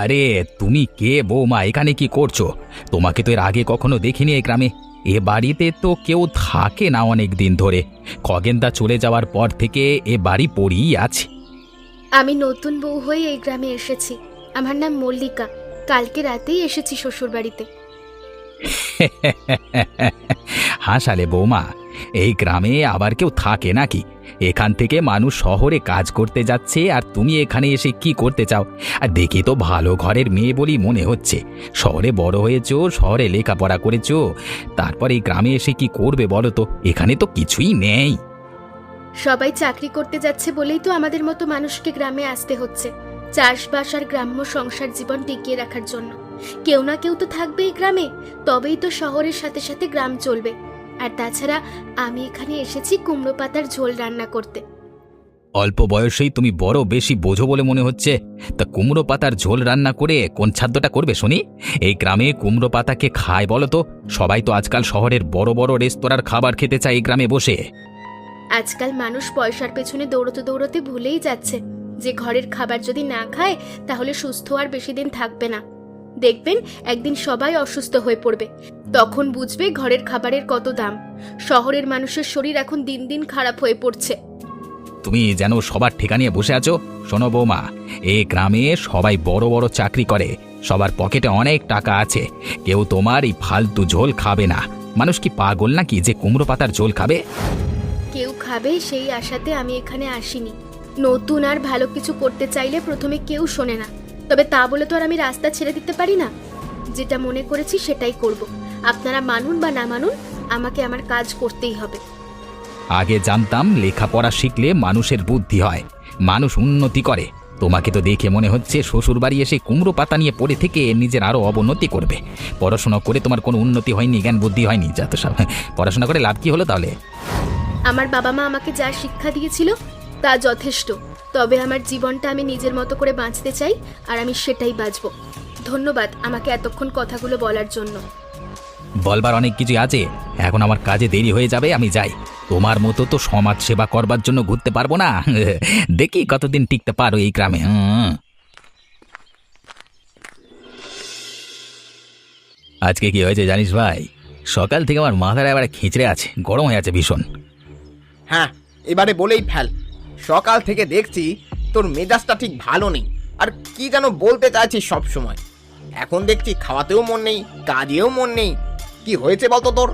আরে তুমি কে বৌমা? এখানে কি করছো? তোমাকে তো এর আগে কখনো দেখিনি এই গ্রামে। এ বাড়িতে তো কেউ থাকে না অনেক দিন ধরে। খগেনদা চলে যাওয়ার পর থেকে এ বাড়ি পড়েই আছে। আমি নতুন বউ হয়ে এই গ্রামে এসেছি। আমার নাম মল্লিকা। কালকে রাতেই এসেছি শ্বশুর বাড়িতে। হাসালে বৌমা, এই গ্রামে আবার কেউ থাকে নাকি? এখান থেকে মানুষ শহরে কাজ করতে যাচ্ছে, আর তুমি এখানে এসে কি করতে চাও? আর দেখি তো ভালো ঘরের মেয়ে বলি মনে হচ্ছে। শহরে বড় হয়েছো, শহরে লেখাপড়া করেছো, তারপর এই গ্রামে এসে কি করবে বলো তো? এখানে তো কিছুই নেই। সবাই চাকরি করতে যাচ্ছে বলেই তো আমাদের মতো মানুষকে গ্রামে আসতে হচ্ছে, চাষবাস আর গ্রাম্য সংসার জীবন টিকিয়ে রাখার জন্য। কেউ না কেউ তো থাকবে এই গ্রামে, তবেই তো শহরের সাথে সাথে গ্রাম চলবে। আর তাছাড়া আমি এখানে এসেছি কুমড়ো পাতার ঝোল রান্না করতে। অল্প বয়সেই তুমি বড় বেশি বোঝো বলে মনে হচ্ছে। তা কুমড়ো পাতার ঝোল রান্না করে কোন খাদ্যটা করবে শুনি? এই গ্রামে কুমড়ো পাতাকে খায় বলো তো? সবাই তো আজকাল শহরের বড় বড় রেস্তোরাঁর খাবার খেতে চায় এই গ্রামে বসে। আজকাল মানুষ পয়সার পেছনে দৌড়তে দৌড়তে ভুলেই যাচ্ছে যে ঘরের খাবার যদি না খায় তাহলে সুস্থ আর বেশি দিন থাকবে না। দেখবেন একদিন সবাই অসুস্থ হয়ে পড়বে, তখন বুঝবে ঘরের খাবারের কত দাম। শহরের মানুষের শরীর এখন দিন দিন খারাপ হয়ে পড়ছে। তুমি যেন সবার ঠিকা নিয়ে বসে আছো। শোনো বৌমা, এই গ্রামে সবাই বড় বড় চাকরি করে, সবার পকেটে অনেক টাকা আছে। কেউ তোমার এই ফালতু ঝোল খাবে না। মানুষ কি পাগল নাকি যে কুমড়ো পাতার ঝোল খাবে? কেউ খাবে সেই আশাতে আমি এখানে আসিনি। নতুন আর ভালো কিছু করতে চাইলে প্রথমে কেউ শোনে না, তবে তা বলে তো আর আমি রাস্তা ছেড়ে দিতে পারি না। যেটা মনে করেছি সেটাই করব। আপনারা মানুন বা না মানুন, আমাকে আমার কাজ করতেই হবে। আগে জানতাম লেখাপড়া শিখলে মানুষের বুদ্ধি হয়, মানুষ উন্নতি করে। তোমাকে তো দেখে মনে হচ্ছে শ্বশুর বাড়ি এসে কুমড়ো পাতা নিয়ে পড়ে থেকে নিজের আরো অবনতি করবে। পড়াশোনা করে তোমার কোনো উন্নতি হয়নি, জ্ঞান বুদ্ধি হয়নি, যা তো সব। পড়াশোনা করে লাভ কি হলো তাহলে? আমার বাবা মা আমাকে যা শিক্ষা দিয়েছিল তা যথেষ্ট, তবে আমার জীবনটা আমি নিজের মতো করে বাঁচতে চাই, আর আমি সেটাই বাঁচব। ধন্যবাদ আমাকে এতক্ষণ কথাগুলো বলার জন্য। বলবার অনেক কিছু আছে, এখন আমার কাজে দেরি হয়ে যাবে, আমি যাই। তোমার মতো তো সমাজ সেবা করবার জন্য ঘুরতে পারবো না। দেখি কতদিন টিকতে পারো এই গ্রামে। আজকে কি হয়েছে জানিস ভাই? সকাল থেকে আমার মাথাটা এবারে খিঁচড়ে আছে, গরম হয়ে আছে ভীষণ। হ্যাঁ, এবারে বলেই ফেল। সকাল থেকে দেখছি তোর মেজাজটা ঠিক ভালো নেই, আর কি যেন বলতে চাইছিস সব সময়। এখন দেখছি খাওয়াতেও মন নেই, কাজেও মন নেই। কি হয়েছে বলতো তোর?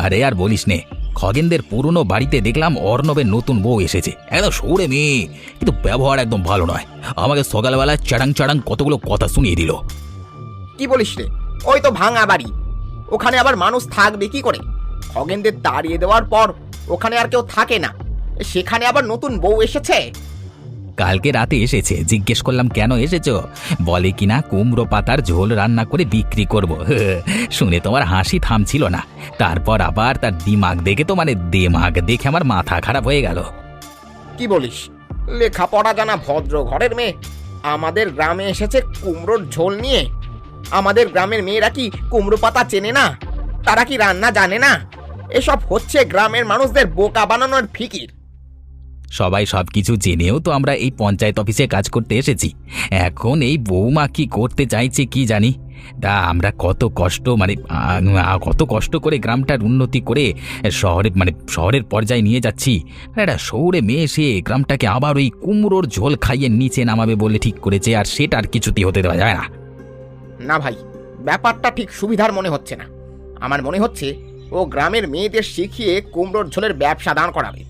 আরে আর বলিস নে, খগেনদের পুরনো বাড়িতে দেখলাম অর্ণবের নতুন বউ এসেছে, একদম সৌরে মেয়ে, কিন্তু ব্যবহার একদম ভালো নয়। আমাকে সকালবেলায় চাড়াং চাড়াং কতগুলো কথা শুনিয়ে দিল। কি বলিস রে? ওই তো ভাঙা বাড়ি, ওখানে আবার মানুষ থাকবে কি করে? খগেনদের তাড়িয়ে দেওয়ার পর ওখানে আর কেউ থাকে না, সেখানে আবার নতুন বউ এসেছে। কালকে রাতে এসেছে, জিজ্ঞেস করলাম কেন এসেছো, বলে কিনা কুমড়ো পাতার ঝোল রান্না করে বিক্রি করব। শুনে তোমার হাসি থামছিল না। তারপর আবার তার দিমাগ দেখে তো দিমাগ দেখে আমার মাথা খারাপ হয়ে গেল। কি বলিস? লেখাপড়া জানা ভদ্র ঘরের মেয়ে আমাদের গ্রামে এসেছে কুমড়োর ঝোল নিয়ে? আমাদের গ্রামের মেয়েরা কি কুমড়ো পাতা চেনে না? তারা কি রান্না জানে না? এসব হচ্ছে গ্রামের মানুষদের বোকা বানানোর ফিকির। সবাই সবকিছু জেনেও তো আমরা এই পঞ্চায়েত অফিসে কাজ করতে এসেছি। এখন এই বৌমা কি করতে চাইছে কি জানি। তা আমরা কত কষ্ট কত কষ্ট করে গ্রামটার উন্নতি করে শহরের পর্যায়ে নিয়ে যাচ্ছি। একটা শহুরে মেয়ে এসে গ্রামটাকে আবার ওই কুমড়োর ঝোল খাইয়ে নিচে নামাবে বলে ঠিক করেছে, আর সেটা আর কিছুতেই হতে দেওয়া যায় না। না ভাই, ব্যাপারটা ঠিক সুবিধার মনে হচ্ছে না। আমার মনে হচ্ছে ও গ্রামের মেয়েদের শিখিয়ে কুমড়োর ঝোলের ব্যবসা দান করাবে।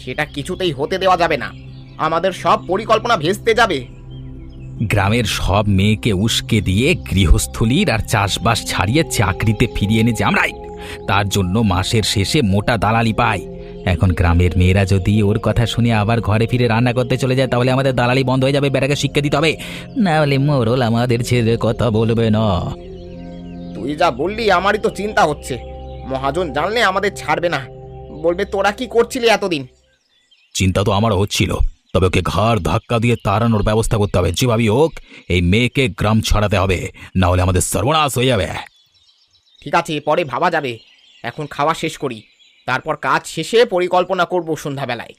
সেটা কিছুতেই হতে দেওয়া যাবে না, আমাদের সব পরিকল্পনা ভেস্তে যাবে। গ্রামের সব মেয়েকে উস্কে দিয়ে গৃহস্থলীর আর চাষবাস ছাড়িয়ে চাকরিতে ফিরিয়ে এনেছে আমরাই। তার জন্য মাসের শেষে মোটা দালালি পাই। এখন গ্রামের মেয়েরা যদি ওর কথা শুনে আবার ঘরে ফিরে রান্না করতে চলে যায়, তাহলে আমাদের দালালি বন্ধ হয়ে যাবে, বেটাকে শিক্ষা দিতে হবে, না হলে মোরল আমাদের ছেড়ে কথা বলবে না। তুই যা বললি আমারই তো চিন্তা হচ্ছে। মহাজন জানলে আমাদের ছাড়বে না, বলবে তোরা কি করছিলি এতদিন। চিন্তা তো আমারও হচ্ছিল, তবে ওকে ঘাড় ধাক্কা দিয়ে তাড়ানোর ব্যবস্থা করতে হবে। যেভাবেই হোক এই মেয়েকে গ্রাম ছাড়াতে হবে, না হলে আমাদের সর্বনাশ হয়ে যাবে। ঠিক আছে, পরে ভাবা যাবে। এখন খাওয়া শেষ করি, তারপর কাজ শেষে পরিকল্পনা করব সন্ধ্যাবেলায়।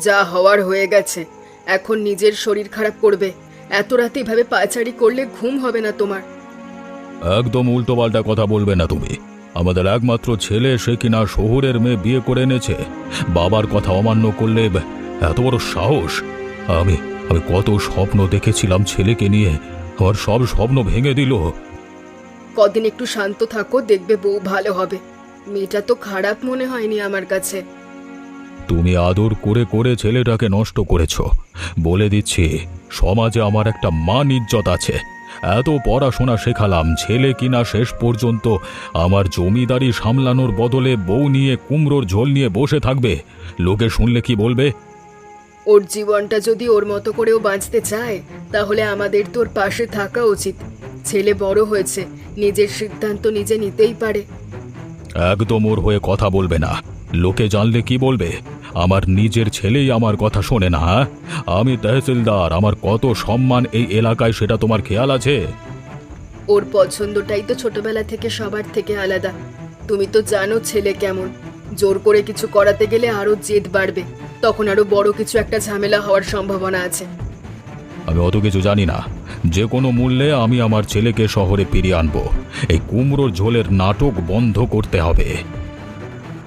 যা হওয়ার হয়ে গেছে, এখন নিজের শরীর খারাপ করবে। এত রাতে এভাবে পায়চারি করলে ঘুম হবে না তোমার। একদম উল্টোপাল্টা কথা বলবে না তুমি। আমাদের একমাত্র ছেলে, সে কিনা শহরের মেয়ে বিয়ে করে এনেছে। বাবার কথা অমান্য করলে এত বড় সাহস! আমি আমি কত স্বপ্ন দেখেছিলাম ছেলেকে নিয়ে, আমার সব স্বপ্ন ভেঙে দিল। কদিন একটু শান্ত থাকো, দেখবে বউ ভালো হবে। মেয়েটা তো খারাপ মনে হয়নি আমার কাছে। তুমি আদর করে করে ছেলেটাকে নষ্ট করেছো। বলে দিচ্ছি, সমাজে আমার একটা মান ইজ্জত আছে। এত পড়াশোনা শেখালাম, ছেলে কিনা শেষ পর্যন্ত আমার জমিদারি সামলানোর বদলে বউ নিয়ে কুমড়োর ঝোল নিয়ে বসে থাকবে। লোকে শুনলে কি বলবে? ওর জীবনটা যদি ওর মতো করেও বাঁচতে চায়, তাহলে আমাদের তোর পাশে থাকা উচিত। ছেলে বড় হয়েছে, নিজের সিদ্ধান্ত নিজে নিতেই পারে। একদম ওর হয়ে কথা বলবে না। লোকে জানলে কি বলবে? আমার নিজের ছেলেই আমার কথা শোনে না। আমি তহসিলদার, আমার কত সম্মান এই এলাকায়, সেটা তোমার খেয়াল আছে? ওর পছন্দটাই তো ছোটবেলা থেকে সবার থেকে আলাদা। তুমি তো জানো ছেলে কেমন। জোর করে কিছু করাতে গেলে আরো জেদ বাড়বে, তখন আরো বড় কিছু একটা ঝামেলা হওয়ার সম্ভাবনা আছে। আমি অত কিছু জানি না। যে কোনো মূল্যে আমি আমার ছেলেকে শহরে ফিরিয়ে আনবো। এই কুমড়োর ঝোলের নাটক বন্ধ করতে হবে।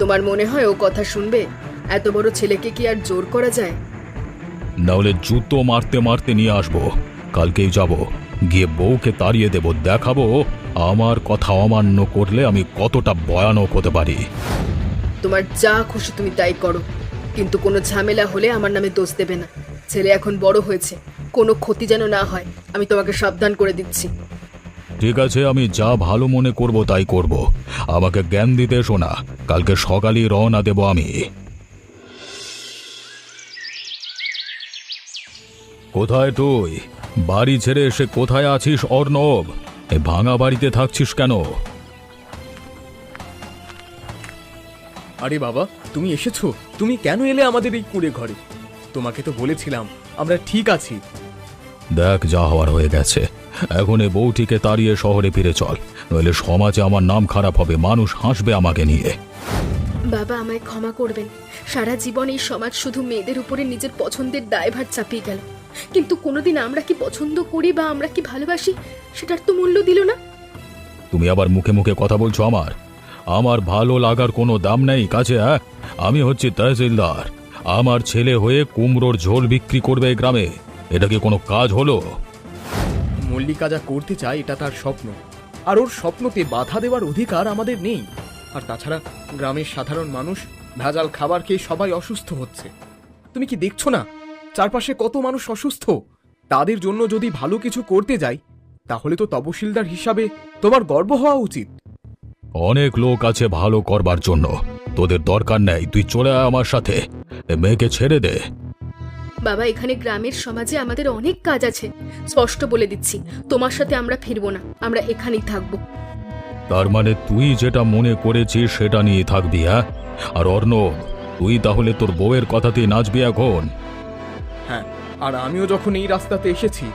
তোমার মনে হয় ও কথা শুনবে? এত বড় ছেলেকে কি আর জোর করা যায়? নাহলে জুতো মারতে মারতে নিয়ে আসবো। কালকেই যাব, গিয়ে বউকে তাড়িয়ে দেব, দেখাবো আমার কথা অমান্য করলে আমি কতটা ভয়ানক হতে পারি। তোমার যা খুশি তুমি তাই করো, কিন্তু কোনো ঝামেলা হলে আমার নামে দোষ দেবে না। ছেলে এখন বড় হয়েছে, কোনো ক্ষতি যেন না হয়, আমি তোমাকে সাবধান করে দিচ্ছি। ঠিক আছে, আমি যা ভালো মনে করব তাই করব। আমাকে জ্ঞান দিতে এসো না। কালকে সকালেই রওনা দেব আমি। কোথায় তুই? বাড়ি ছেড়ে এসে কোথায় আছিস অর্ণব? এই ভাঙা বাড়িতে থাকছিস কেন? আরে বাবা, তুমি এসেছো? তুমি কেন এলে আমাদের এই কুঁড়ে ঘরে? তোমাকে তো বলেছিলাম আমরা ঠিক আছি। দেখ, যা হওয়ার হয়ে গেছে। এখন এই বউটিকে তাড়িয়ে শহরে ফিরে চল, নইলে সমাজে আমার নাম খারাপ হবে, মানুষ হাসবে আমাকে নিয়ে। বাবা, আমায় ক্ষমা করবেন। সারা জীবন এই সমাজ শুধু মেয়েদের উপরে নিজের পছন্দের দায়ভার চাপিয়ে গেল, কিন্তু কোনোদিন আমরা কি পছন্দ করি বা আমরা কি ভালোবাসি সেটার তো মূল্য দিল না। তুমি আবার মুখে মুখে কথা বলছো আমার? আমার ভালো লাগার কোনো দাম নেই কাছে? আমি হচ্ছি তহসিলদার। আমার ছেলে হয়ে কুমড়োর ঝোল বিক্রি করবে এই গ্রামে, এটা কি কোনো কাজ হলো? মল্লিকা যা করতে চায় এটা তার স্বপ্ন, আর ওর স্বপ্নতে বাধা দেওয়ার অধিকার আমাদের নেই। আর তাছাড়া গ্রামের সাধারণ মানুষ ভেজাল খাবার খেয়ে সবাই অসুস্থ হচ্ছে। তুমি কি দেখছো না চারপাশে কত মানুষ অসুস্থ? তাদের জন্য যদি ভালো কিছু করতে যাই, তাহলে তো তহসিলদার হিসাবে তোমার গর্ব হওয়া উচিত। অনেক লোক আছে ভালো করবার জন্য, তোদের দরকার নেই। তুই চলে আয় আমার সাথে, এ মেয়েকে ছেড়ে দে। বাবা, এখানে গ্রামের সমাজে আমাদের অনেক কাজ আছে। স্পষ্ট বলে দিচ্ছি, তোমার সাথে আমরা ফিরবো না, আমরা এখানেই থাকবো। তার মানে তুই যেটা মনে করেছিস সেটা নিয়ে থাকবি? আর অর্ণব, তুই তাহলে তোর বউয়ের কথাতেই নাচবি এখন? হ্যাঁ, আর আমিও যখন এই রাস্তাতে এসেছি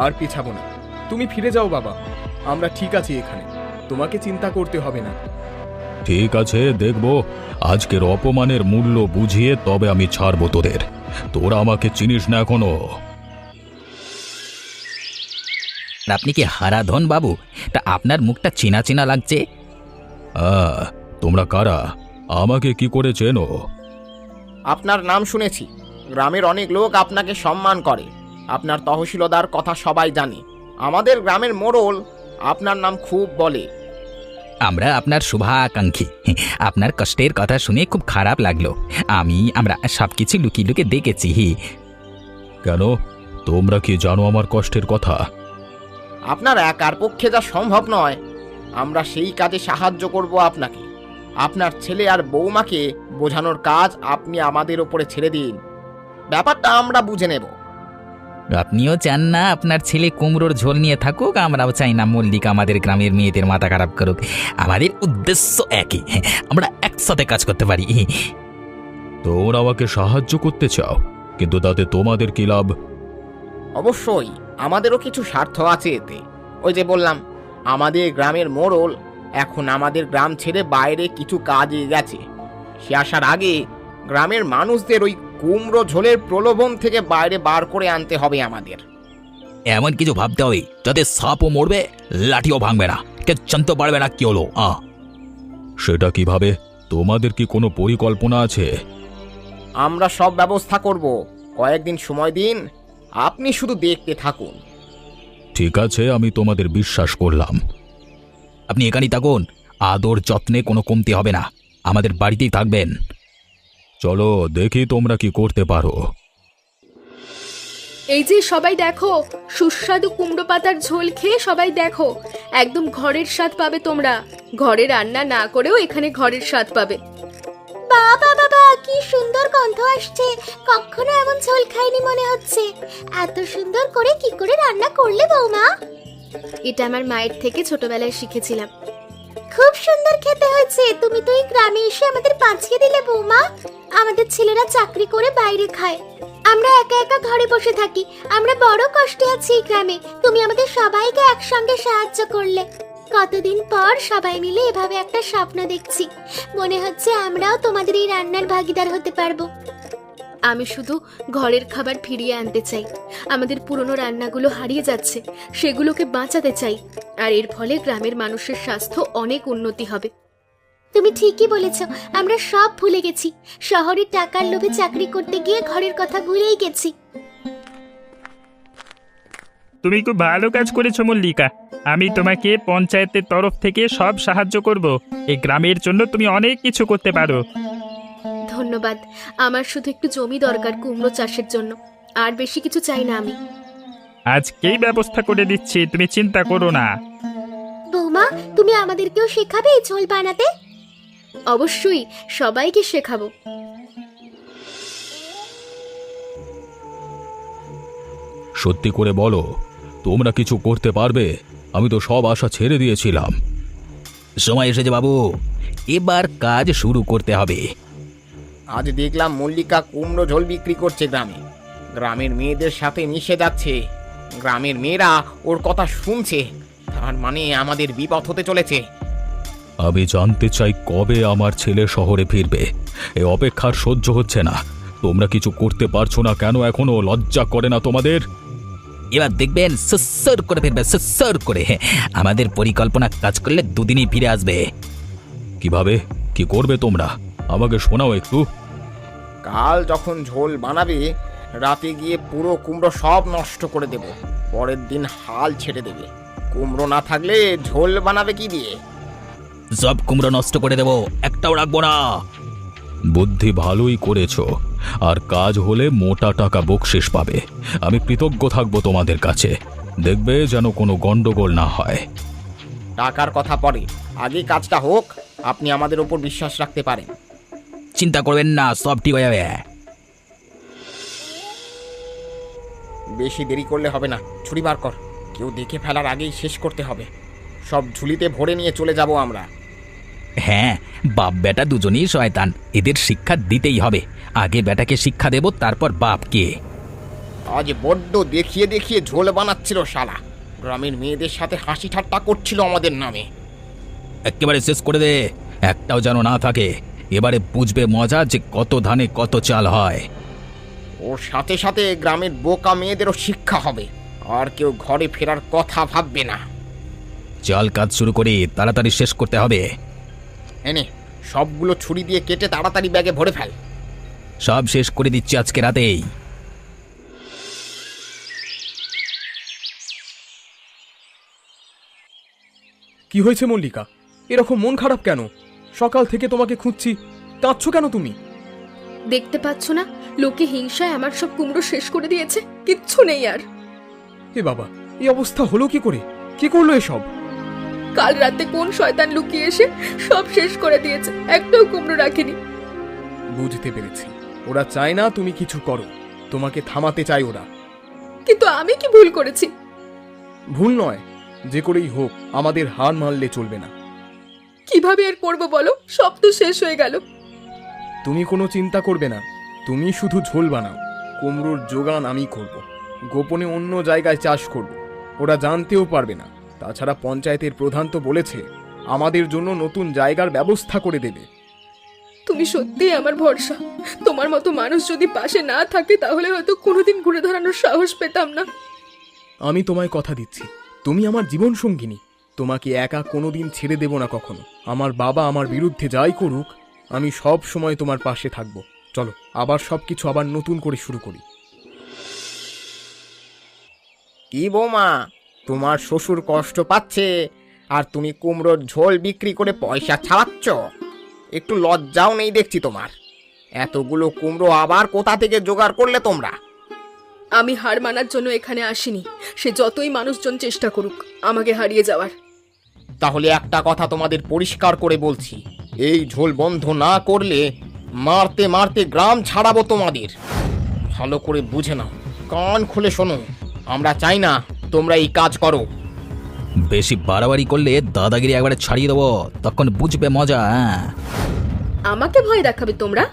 আর পিছাবো না। তুমি ফিরে যাও বাবা, আমরা ঠিক আছি এখানে, তোমাকে চিন্তা করতে হবে না। ঠিক আছে, দেখব আজকের অপমানের মূল্য বুঝিয়ে তবে আমি ছাড়বো তোদের। তোরা আমাকে চিনিস না এখনো। আপনি কি হারাধন বাবু? তা আপনার মুখটা চেনা চেনা লাগছে। তোমরা কারা? আমাকে কি করে চেনো? আপনার নাম শুনেছি, গ্রামের অনেক লোক আপনাকে সম্মান করে। আপনার তহসিলদার কথা সবাই জানে। আমাদের গ্রামের মোড়ল আপনার নাম খুব বলে। আমরা আপনার শুভাকাঙ্ক্ষী। আপনার কষ্টের কথা শুনে খুব খারাপ লাগলো। আমরা সবকিছু লুকিয়ে লুকিয়ে দেখেছি। কেন, তোমরা কি জানো আমার কষ্টের কথা? আপনার একার পক্ষে যা সম্ভব নয়, আমরা সেই কাজে সাহায্য করব আপনাকে। আপনার ছেলে আর বৌমাকে বোঝানোর কাজ আপনি আমাদের ওপরে ছেড়ে দিন, ব্যাপারটা আমরা বুঝে নেব। আপনিও চান না আপনার ছেলে কুমড়োর ঝোল নিয়ে থাকুক, আমরাও চাই না মল্লিকা আমাদের গ্রামের মেয়েদের মাথা খারাপ করুক। আমাদের উদ্দেশ্য একই, আমরা একসাথে কাজ করতে পারি। তোমরা আমাকে সাহায্য করতে চাও, কিন্তু তাতে তোমাদের কি লাভ? অবশ্যই আমাদেরও কিছু স্বার্থ আছে এতে। ওই যে বললাম, আমাদের গ্রামের মোড়ল এখন আমাদের গ্রাম ছেড়ে বাইরে কিছু কাজে গেছে। সে আসার আগে গ্রামের মানুষদের ওই কুমড়ো ঝোলের প্রলোভন থেকে বাইরে বার করে আনতে হবে আমাদের। এমন কিছু ভাবতে হবে যাতে সাপও মরবে, লাঠিও ভাঙবে না, কে জানতে পারবে না কি হলো। সেটা কিভাবে? তোমাদের কি কোনো পরিকল্পনা আছে? আমরা সব ব্যবস্থা করব, কয়েকদিন সময় দিন, আপনি শুধু দেখতে থাকুন। ঠিক আছে, আমি তোমাদের বিশ্বাস করলাম। আপনি এখানেই থাকুন, আদর যত্নে কোনো কমতি হবে না, আমাদের বাড়িতেই থাকবেন। চলো দেখি তোমরা কি করতে পারো। এই যে সবাই দেখো, সুস্বাদু কুমড়ো পাতার ঝোল খেয়ে সবাই দেখো, একদম ঘরের স্বাদ পাবে তোমরা। ঘরে রান্না না করেও এখানে ঘরের স্বাদ পাবে। বাবা বাবা, কি সুন্দর গন্ধ আসছে, কখনো এমন ঝোল খাইনি মনে হচ্ছে। এত সুন্দর করে কি করে রান্না করলে বৌমা? এটা আমার মায়ের থেকে ছোটবেলায় শিখেছিলাম। খুব সুন্দর খেতে হয়েছে। তুমি তো এই গ্রামে এসে আমাদের বাঁচিয়ে দিলে বৌমা। আমাদের ছেলেরা চাকরি করে বাইরে খায়, আমরা একা একা ঘরে বসে থাকি। আমরা বড় কষ্টে আছি এই গ্রামে, তুমি আমাদের সবাইকে একসঙ্গে সাহায্য করলে। কতদিন পর সবাই মিলে এভাবে একটা স্বপ্ন দেখছি, মনে হচ্ছে আমরাও তোমাদের এই রান্নার ভাগিদার হতে পারবো। আমি শুধু ঘরের খাবার ফিরিয়ে আনতে চাই। আমাদের পুরনো রান্নাগুলো হারিয়ে যাচ্ছে, সেগুলোকে বাঁচাতে চাই। আর এর ফলে গ্রামের মানুষের স্বাস্থ্য অনেক উন্নতি হবে। তুমি ঠিকই বলেছ, আমরা সব ভুলে গেছি। শহরে টাকার লোভে চাকরি করতে গিয়ে ঘরের কথা ভুলেই গেছি। তুমি খুব ভালো কাজ করেছো মল্লিকা। আমি তোমাকে পঞ্চায়েতের তরফ থেকে সব সাহায্য করব। এই গ্রামের জন্য তুমি অনেক কিছু করতে পারো। ধন্যবাদ। আমার শুধু একটু জমি দরকার কুমড়ো চাষের জন্য, আর বেশি কিছু চাই না আমি। আজকেই ব্যবস্থা করে দিচ্ছি, তুমি চিন্তা করো না। বৌমা, তুমি আমাদেরকেও শেখাবে এই ঝোল বানাতে? অবশ্যই, সবাইকে শেখাবো। সত্যি করে বলো, তোমরা কিছু করতে পারবে? আমি তো সব আশা ছেড়ে দিয়েছিলাম। সময় এসেছে বাবু, এবার কাজ শুরু করতে হবে। আজ দেখলাম মল্লিকা কুমড়ো ঝোল বিক্রি করছে গ্রামে, গ্রামের মেয়েদের সাথে মিশে যাচ্ছে। গ্রামের মেয়েরা ওর কথা শুনছে, তার মানে আমাদের বিপদ হতে চলেছে। আমি জানতে চাই কবে আমার ছেলে শহরে ফিরবে। এই অপেক্ষার সহ্য হচ্ছে না। তোমরা কিছু করতে পারছো না কেন? এখনো লজ্জা করে না তোমাদের? এবার দেখবেন সুসর করে ফিরবে, সুসর করে। আমাদের পরিকল্পনা কাজ করলে দুদিনই ফিরে আসবে। কিভাবে কি করবে তোমরা? আমাকে শোনাও একটু। কাল যখন ঝোল বানাবে, রাতে গিয়ে পুরো কুমড়ো সব নষ্ট করে দেব। পরের দিন হাল ছেড়ে দেবে। কুমড়ো না থাকলে ঝোল বানাবে কি দিয়ে? সব কুমড়ো নষ্ট করে দেবো, একটাও রাখবো না। বুদ্ধি ভালোই করেছো, আর কাজ হলে মোটা টাকা বকশিস পাবে। আমি কৃতজ্ঞ থাকবো তোমাদের কাছে। দেখবে যেন কোনো গন্ডগোল না হয়। টাকার কথা পরে, আগে কাজটা হোক। আপনি আমাদের ওপর বিশ্বাস রাখতে পারেন। চিন্তা করবেন না, সব ঠিক হয়ে যাবে। বেশি দেরি করলে হবে না, ছুরি বার কর। কেউ দেখে ফেলার আগেই শেষ করতে হবে। সব ঝুলিতে ভরে নিয়ে চলে যাব আমরা। হ্যাঁ, বাপ বেটা দুজনেই শয়তান, এদের শিক্ষা দিতেই হবে। আগে বেটাকে শিক্ষা দেব, তারপর বাপকে। আজ বড্ড দেখিয়ে দেখিয়ে ঝোল বানাচ্ছিল শালা। গ্রামের মেয়েদের সাথে হাসি ঠাট্টা করছিল আমাদের নামে। একেবারে শেষ করে দে, একটাও যেন না থাকে। এবারে বুঝবে মজা যে কত ধানে কত চাল হয়। ওর সাথে সাথে গ্রামের বোকা মেয়েদেরও শিক্ষা হবে, আর কেউ ঘরে ফেরার কথা ভাববে না। চল কাজ শুরু করি, তাড়াতাড়ি শেষ করতে হবে। এনে সবগুলো ছুরি দিয়ে কেটে তাড়াতাড়ি ব্যাগে ভরে ফেল। সব শেষ করে দিচ্ছি আজকে রাতেই। কি হয়েছে মল্লিকা? এরকম মন খারাপ কেন? সকাল থেকে তোমাকে খুঁজছি, কাঁদছো কেন তুমি? দেখতে পাচ্ছ না, লোকে হিংসায় আমার সব কুমড়ো শেষ করে দিয়েছে, কিচ্ছু নেই আর। এ বাবা, এই অবস্থা হলো কি করে? কি করলো এসব? কাল রাতে কোন শয়তান লুকিয়ে এসে সব শেষ করে দিয়েছে, একটাও কুমড়ো রাখিনি। বুঝতে পেরেছি, ওরা চায় না তুমি কিছু করো, তোমাকে থামাতে চায় ওরা। কিন্তু আমি কি ভুল করেছি? ভুল নয়, যে করেই হোক আমাদের হার মানলে চলবে না। কিভাবে আর করবো বলো, সব তো শেষ হয়ে গেল। তুমি কোনো চিন্তা করবে না, তুমি শুধু ঝোল বানাও। কুমড়োর যোগান আমি করব, গোপনে অন্য জায়গায় চাষ করব, ওরা জানতেও পারবে না। তাছাড়া পঞ্চায়েতের প্রধান তো বলেছে আমাদের জন্য নতুন জায়গার ব্যবস্থা করে দেবে। তুমি সত্যিই আমার ভরসা। তোমার মতো মানুষ যদি পাশে না থাকে তাহলে হয়তো কোনোদিন ঘুরে দাঁড়ানোর সাহস পেতাম না। আমি তোমায় কথা দিচ্ছি, তুমি আমার জীবন সঙ্গিনী। তোমাকে একা কোনোদিন ছেড়ে দেব না কখনো। আমার বাবা আমার বিরুদ্ধে যাই করুক, আমি সব সময় তোমার পাশে থাকব। চলো আবার সবকিছু আবার নতুন করে শুরু করি। কি বৌমা, তোমার শ্বশুর কষ্ট পাচ্ছে আর তুমি কুমড়োর ঝোল বিক্রি করে পয়সা ছাড়াচ্ছ? একটু লজ্জাও নেই দেখছি তোমার। এতগুলো কুমড়ো আবার কোথা থেকে জোগাড় করলে তোমরা? আমি হার মানার জন্য এখানে আসিনি। সে যতই মানুষজন চেষ্টা করুক আমাকে হারিয়ে যাওয়ার। তাহলে একটা কথা তোমাদের পরিষ্কার করে বলছি, এই ঝোল বন্ধ না করলে মারতে মারতে গ্রাম ছাড়াবো তোমাদের। ভালো করে বুঝে নাও, কান খুলে শোনো। আমরা চাই না তোমরা এই কাজ করো। বেশি বাড়াবাড়ি করলে দাদাগিরি একবারে ছাড়িয়ে দেবো, তখন বুঝবে মজা। হ্যাঁ, আমাকে ভয় দেখাবে তোমরা?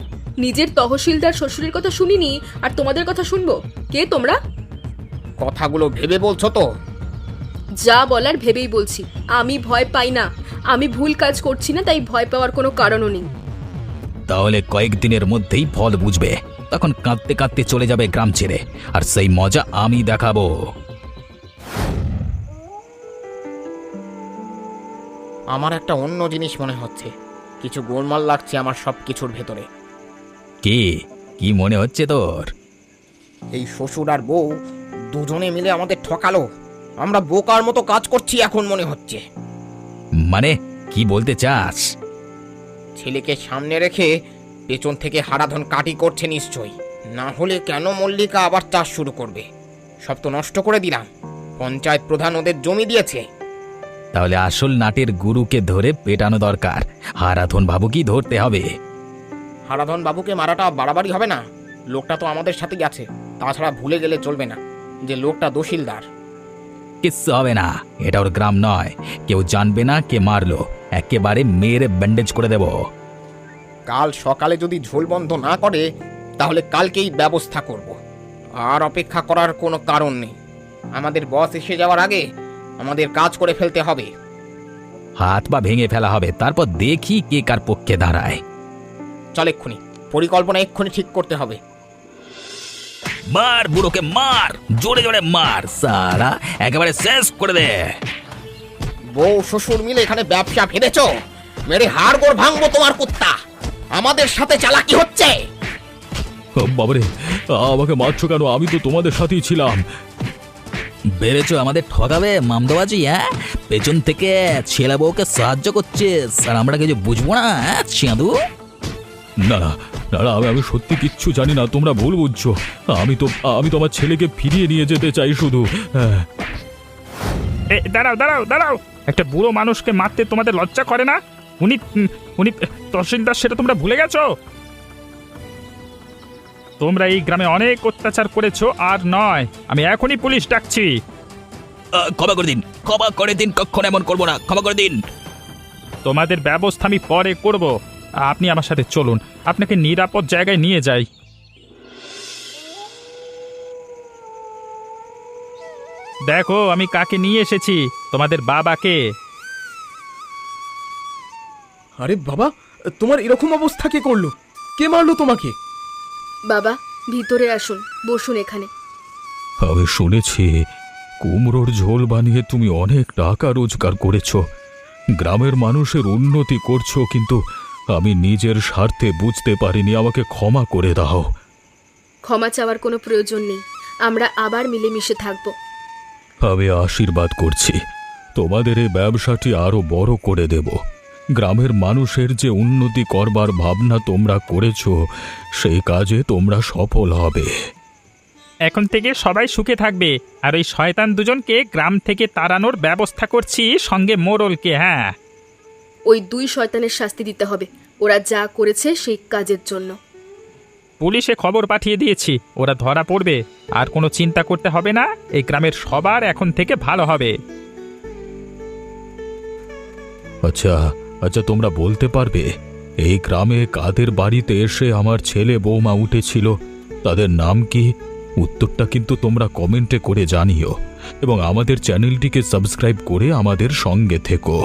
নিজের তহসিলদার শ্বশুরের কথা শুনিনি আর তোমাদের কথা শুনবো? কে তোমরা? কথাগুলো ভেবে বলছো তো? যা বলার ভেবেই বলছি। আমি ভয় পাই না। আমি ভুল কাজ করছি না, তাই ভয় পাওয়ার কোনো কারণও নেই। তাহলে কয়েকদিনের মধ্যেই ফল বুঝবে। তখন কাঁদতে কাঁদতে চলে যাবে গ্রাম ছেড়ে, আর সেই মজা আমি দেখাবো। আমার একটা অন্য জিনিস মনে হচ্ছে, কিছু গোলমাল লাগছে আমার সব কিছুর ভেতরে। কি কি মনে হচ্ছে তোর? এই শ্বশুর আর বউ দুজনে মিলে আমাদের ঠকালো। আমরা বোকার মতো কাজ করছি এখন মনে হচ্ছে। মানে কি বলতে চাস? ছেলেকে সামনে রেখে পেছন থেকে হারাধন কাটি করছে নিশ্চয়ই। না হলে কেন মল্লিকা আবার চাষ শুরু করবে? সব তো নষ্ট করে দিলাম। পঞ্চায়েত প্রধান ওদের জমি দিয়েছে। তাহলে আসল নাটের গুরুকে ধরে পেটানো দরকার। হারাধন বাবুকেই ধরতে হবে। হারাধন বাবুকে মারাটা বাড়াবাড়ি হবে না? লোকটা তো আমাদের সাথে গেছে। তাছাড়া ভুলে গেলে চলবে না যে লোকটা দোষিলদার। কিচ্ছু হবে না, এটা ওর গ্রাম নয়। কেউ জানবে না কে মারলো। একেবারে মেরে ব্যান্ডেজ করে দেব। কাল সকালে যদি ঝোল বন্ধ না করে তাহলে কালকেই ব্যবস্থা করব। আর অপেক্ষা করার কোনো কারণ নেই। আমাদের বস এসে যাওয়ার আগে আমাদের কাজ করে ফেলতে হবে। হাত পা ভেঙে ফেলা হবে, তারপর দেখি কে কার পক্ষে দাঁড়ায়। চল এক্ষুনি, পরিকল্পনা এক্ষুনি ঠিক করতে হবে। মার বুড়োকে, মার, জোরে জোরে মার, সারা একেবারে শেষ করে দে। বউ শ্বশুর মিলে এখানে ব্যবসা ফেলেছ, মেরে হাড়গোড় ভাঙবো তোমার কুত্তা। আমাদের সাথে চালাকি হচ্ছে। বাবারে, আমাকে মারছো কেন? আমি তো তোমাদের সাথেই ছিলাম। বেড়েছো আমাদের ঠকাবে মামদাবাজি? হ্যাঁ, পেছন থেকে ছেলে বউকে সাহায্য করছে, আর আমরা কিছু বুঝবো না? সিঁদু, না না না না, আমি সত্যি কিচ্ছু জানি না। তোমরা ভুল বুঝছো। আমি তো আমার ছেলেকে ফিরিয়ে নিয়ে যেতে চাই শুধু। হ্যাঁ। দাঁড়াও দাঁড়াও দাঁড়াও, একটা বুড়ো মানুষকে মারতে তোমাদের লজ্জা করে না? উনি উনি তহসিলদার, সেটা তোমরা ভুলে গেছো? তোমরা এই গ্রামে অনেক অত্যাচার করেছো, আর নয়। আমি এখনই পুলিশ ডাকছি। ক্ষমা করে দিন, ক্ষমা করে দিন, কখনো এমন করবো না, ক্ষমা করে দিন। তোমাদের ব্যবস্থা আমি পরে করব। আপনি আমার সাথে চলুন, আপনাকে নিরাপদ জায়গায় নিয়ে যাই। দেখো আমি কাকে নিয়ে এসেছি, তোমাদের বাবাকে। আরে বাবা, তোমার এরকম অবস্থা কে করলো? কে মারলো তোমাকে? বাবা, ভিতরে আসুন, বসুন এখানে। আমি শুনেছি কুমড়োর ঝোল বানিয়ে তুমি অনেক টাকা রোজগার করেছো, গ্রামের মানুষের উন্নতি করছো, কিন্তু আমি নিজের স্বার্থে বুঝতে পারিনি। আমাকে ক্ষমা করে দাও। ক্ষমা চাওয়ার কোনো প্রয়োজন নেই। আমরা আবার মিলেমিশে থাকবো। আমি আশীর্বাদ করছি, তোমাদের এই ব্যবসাটি আরো বড় করে দেব। গ্রামের মানুষের যে উন্নতি করবার ভাবনা তোমরা করেছো, সেই কাজে তোমরা সফল হবে। এখন থেকে সবাই সুখে থাকবে, আর ওই শয়তান দুজনকে গ্রাম থেকে তাড়ানোর ব্যবস্থা করছি, সঙ্গে মোড়লকে। হ্যাঁ, ওই দুই শয়তানের শাস্তি দিতে হবে, ওরা যা করেছে সেই কাজের জন্য। পুলিশে খবর পাঠিয়ে দিয়েছি, ওরা ধরা পড়বে। আর কোনো চিন্তা করতে হবে না, এই গ্রামের সবার এখন থেকে ভালো হবে। আচ্ছা আচ্ছা, তোমরা বলতে পারবে এই গ্রামে কাদের বাড়িতে এসে আমার ছেলে বৌমা উঠেছিল? তাদের নাম কি? উত্তরটা কিন্তু তোমরা কমেন্টে করে জানিও, এবং আমাদের চ্যানেলটিকে সাবস্ক্রাইব করে আমাদের সঙ্গে থেকো।